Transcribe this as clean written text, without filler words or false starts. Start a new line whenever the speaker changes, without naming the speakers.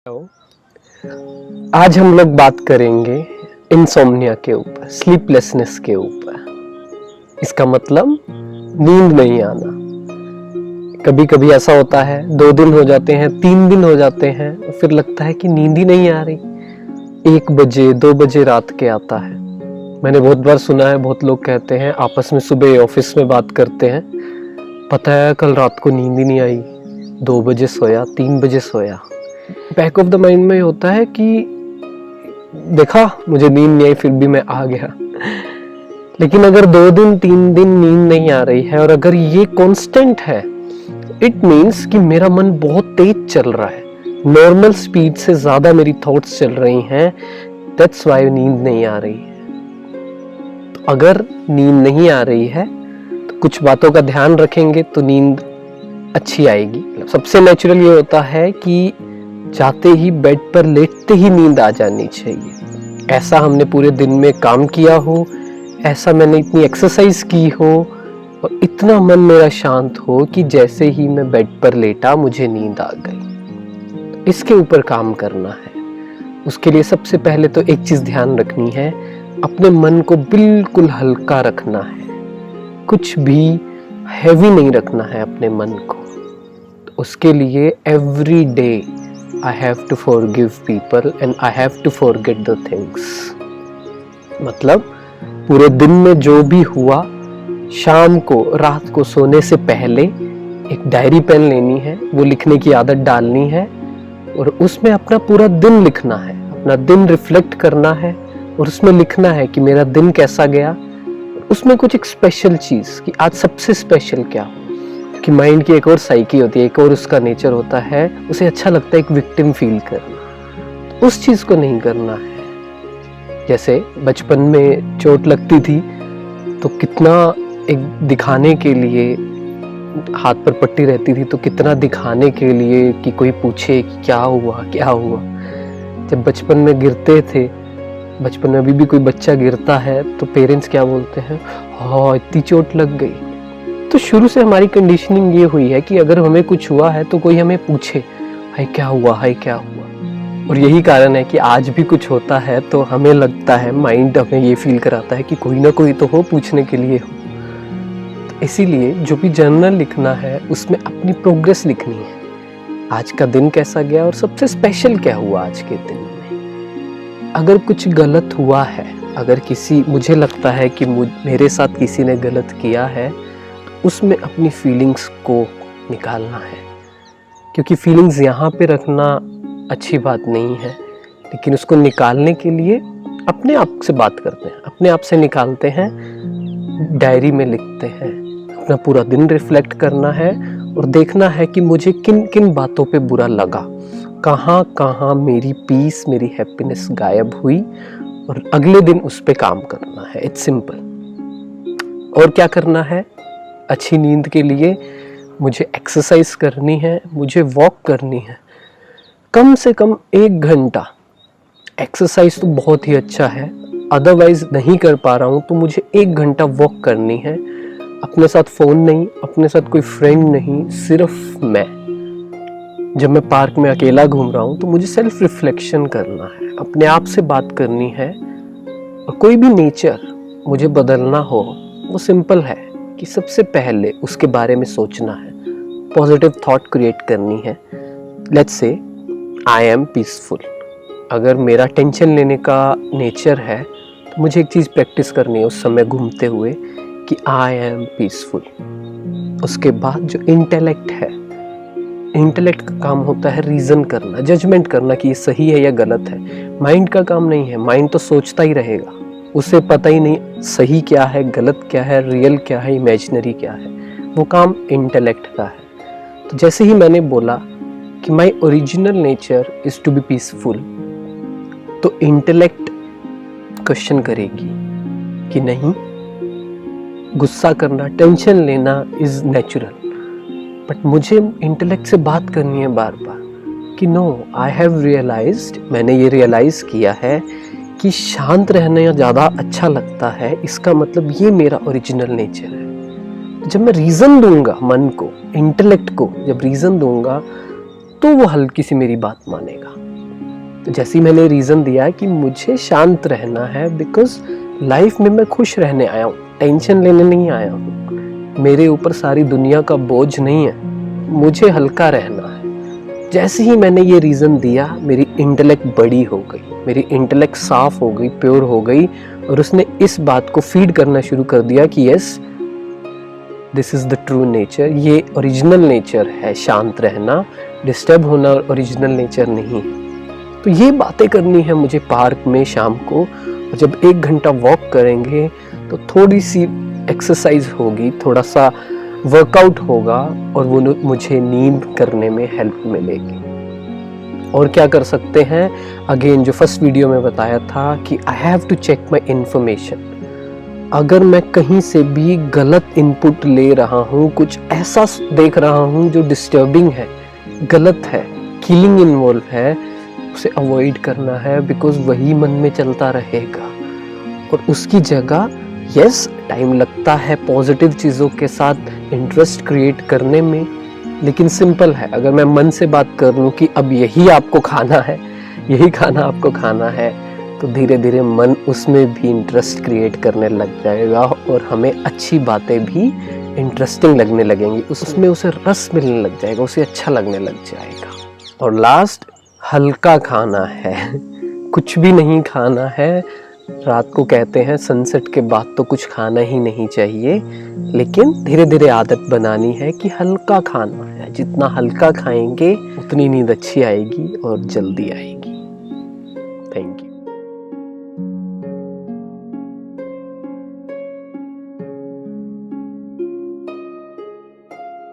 Hello. आज हम लोग बात करेंगे इंसोम्निया के ऊपर, स्लीपलेसनेस के ऊपर। इसका मतलब नींद नहीं आना। कभी कभी ऐसा होता है 2 दिन हो जाते हैं, 3 दिन हो जाते हैं, फिर लगता है कि नींद ही नहीं आ रही। 1 बजे 2 बजे रात के आता है। मैंने बहुत बार सुना है, बहुत लोग कहते हैं आपस में, सुबह ऑफिस में बात करते हैं, पता है कल रात को नींद ही नहीं आई, 2 बजे सोया, 3 बजे सोया। बैक ऑफ द माइंड में होता है कि देखा मुझे नींद नहीं आई फिर भी मैं आ गया। लेकिन अगर 2 दिन 3 दिन नींद नहीं आ रही है और अगर ये कांस्टेंट है, इट मीन्स कि मेरा मन बहुत तेज चल रहा है, नॉर्मल स्पीड से ज्यादा मेरी थॉट्स चल रही हैं। दैट्स व्हाई नींद नहीं आ रही है। तो अगर नींद नहीं आ रही है तो कुछ बातों का ध्यान रखेंगे तो नींद अच्छी आएगी। सबसे नेचुरल ये होता है कि जाते ही बेड पर लेटते ही नींद आ जानी चाहिए। ऐसा हमने पूरे दिन में काम किया हो, ऐसा मैंने इतनी एक्सरसाइज की हो और इतना मन मेरा शांत हो कि जैसे ही मैं बेड पर लेटा मुझे नींद आ गई। तो इसके ऊपर काम करना है। उसके लिए सबसे पहले तो एक चीज ध्यान रखनी है, अपने मन को बिल्कुल हल्का रखना है। कुछ भी हैवी नहीं रखना है अपने मन को। तो उसके लिए every day I have to forgive people and I have to forget the things। मतलब पूरे दिन में जो भी हुआ, शाम को रात को सोने से पहले एक डायरी पेन लेनी है, वो लिखने की आदत डालनी है और उसमें अपना पूरा दिन लिखना है, अपना दिन रिफ्लेक्ट करना है और उसमें लिखना है कि मेरा दिन कैसा गया। उसमें कुछ एक स्पेशल चीज कि आज सबसे स्पेशल क्या हो, कि माइंड की एक और साइकी होती है, एक और उसका नेचर होता है, उसे अच्छा लगता है एक विक्टिम फील करना। उस चीज को नहीं करना है। जैसे बचपन में चोट लगती थी तो कितना एक दिखाने के लिए, हाथ पर पट्टी रहती थी तो कितना दिखाने के लिए कि कोई पूछे कि क्या हुआ क्या हुआ। जब बचपन में गिरते थे, बचपन में अभी भी कोई बच्चा गिरता है तो पेरेंट्स क्या बोलते हैं, हाँ इतनी चोट लग गई। तो शुरू से हमारी कंडीशनिंग ये हुई है कि अगर हमें कुछ हुआ है तो कोई हमें पूछे, हाय क्या हुआ, हाय क्या हुआ। और यही कारण है कि आज भी कुछ होता है तो हमें लगता है, माइंड हमें ये फील कराता है कि कोई ना कोई तो हो पूछने के लिए हो। तो इसीलिए जो भी जर्नल लिखना है उसमें अपनी प्रोग्रेस लिखनी है, आज का दिन कैसा गया और सबसे स्पेशल क्या हुआ आज के दिन में। अगर कुछ गलत हुआ है, अगर किसी, मुझे लगता है कि मेरे साथ किसी ने गलत किया है, उसमें अपनी फीलिंग्स को निकालना है। क्योंकि फीलिंग्स यहाँ पे रखना अच्छी बात नहीं है, लेकिन उसको निकालने के लिए अपने आप से बात करते हैं, अपने आप से निकालते हैं, डायरी में लिखते हैं। अपना पूरा दिन रिफ्लेक्ट करना है और देखना है कि मुझे किन किन बातों पे बुरा लगा, कहाँ कहाँ मेरी पीस, मेरी हैप्पीनेस गायब हुई, और अगले दिन उस पे काम करना है। It's simple. और क्या करना है, अच्छी नींद के लिए मुझे एक्सरसाइज करनी है, मुझे वॉक करनी है, कम से कम 1 घंटा। एक्सरसाइज तो बहुत ही अच्छा है, अदरवाइज नहीं कर पा रहा हूँ तो मुझे 1 घंटा वॉक करनी है। अपने साथ फोन नहीं, अपने साथ कोई फ्रेंड नहीं, सिर्फ मैं। जब मैं पार्क में अकेला घूम रहा हूँ तो मुझे सेल्फ रिफ्लेक्शन करना है, अपने आप से बात करनी है। और कोई भी नेचर मुझे बदलना हो, वो सिंपल है कि सबसे पहले उसके बारे में सोचना है, पॉजिटिव थॉट क्रिएट करनी है। Let's say I am peaceful. अगर मेरा टेंशन लेने का नेचर है तो मुझे एक चीज़ प्रैक्टिस करनी है उस समय घूमते हुए कि आई एम पीसफुल। उसके बाद जो इंटेलेक्ट है, इंटेलेक्ट का काम होता है रीजन करना, जजमेंट करना कि ये सही है या गलत है। माइंड का काम नहीं है, माइंड तो सोचता ही रहेगा, उसे पता ही नहीं सही क्या है, गलत क्या है, रियल क्या है, इमेजिनरी क्या है। वो काम इंटेलेक्ट का है। तो जैसे ही मैंने बोला कि my original nature is to be peaceful, तो इंटेलेक्ट क्वेश्चन करेगी कि नहीं, गुस्सा करना, टेंशन लेना इज नेचुरल, बट मुझे इंटेलेक्ट से बात करनी है बार बार कि नो, आई हैव रियलाइज्ड, मैंने ये रियलाइज किया है कि शांत रहना ज़्यादा अच्छा लगता है। इसका मतलब ये मेरा ओरिजिनल नेचर है। जब मैं रीज़न दूंगा मन को, इंटेलेक्ट को जब रीज़न दूंगा तो वो हल्की सी मेरी बात मानेगा। तो जैसे ही मैंने रीज़न दिया कि मुझे शांत रहना है, बिकॉज लाइफ में मैं खुश रहने आया हूँ, टेंशन लेने नहीं आया हूँ, मेरे ऊपर सारी दुनिया का बोझ नहीं है, मुझे हल्का रहना है। जैसे ही मैंने ये रीज़न दिया, मेरी इंटेलेक्ट बड़ी हो गई, मेरी इंटेलेक्ट साफ हो गई, प्योर हो गई, और उसने इस बात को फीड करना शुरू कर दिया कि yes, this is the true nature, ये ओरिजिनल नेचर है। शांत रहना, डिस्टर्ब होना ओरिजिनल नेचर नहीं है। तो ये बातें करनी है मुझे पार्क में शाम को, और जब 1 घंटा वॉक करेंगे तो थोड़ी सी एक्सरसाइज होगी, थोड़ा सा वर्कआउट होगा, और वो मुझे नींद करने में हेल्प मिलेगी। और क्या कर सकते हैं, अगेन जो फर्स्ट वीडियो में बताया था कि I have to check my information. अगर मैं कहीं से भी गलत इनपुट ले रहा हूँ, कुछ ऐसा देख रहा हूँ जो डिस्टर्बिंग है, गलत है, किलिंग इन्वॉल्व है, उसे अवॉइड करना है, बिकॉज वही मन में चलता रहेगा। और उसकी जगह यस, टाइम लगता है पॉजिटिव चीज़ों के साथ इंटरेस्ट क्रिएट करने में, लेकिन सिंपल है। अगर मैं मन से बात कर लूँ कि अब यही आपको खाना है, यही खाना आपको खाना है, तो धीरे धीरे मन उसमें भी इंटरेस्ट क्रिएट करने लग जाएगा, और हमें अच्छी बातें भी इंटरेस्टिंग लगने लगेंगी, उसमें उसे रस मिलने लग जाएगा, उसे अच्छा लगने लग जाएगा। और लास्ट, हल्का खाना है, कुछ भी नहीं खाना है। रात को कहते हैं सनसेट के बाद तो कुछ खाना ही नहीं चाहिए, लेकिन धीरे धीरे आदत बनानी है कि हल्का खाना है। जितना हल्का खाएंगे उतनी नींद अच्छी आएगी और जल्दी आएगी। Thank you.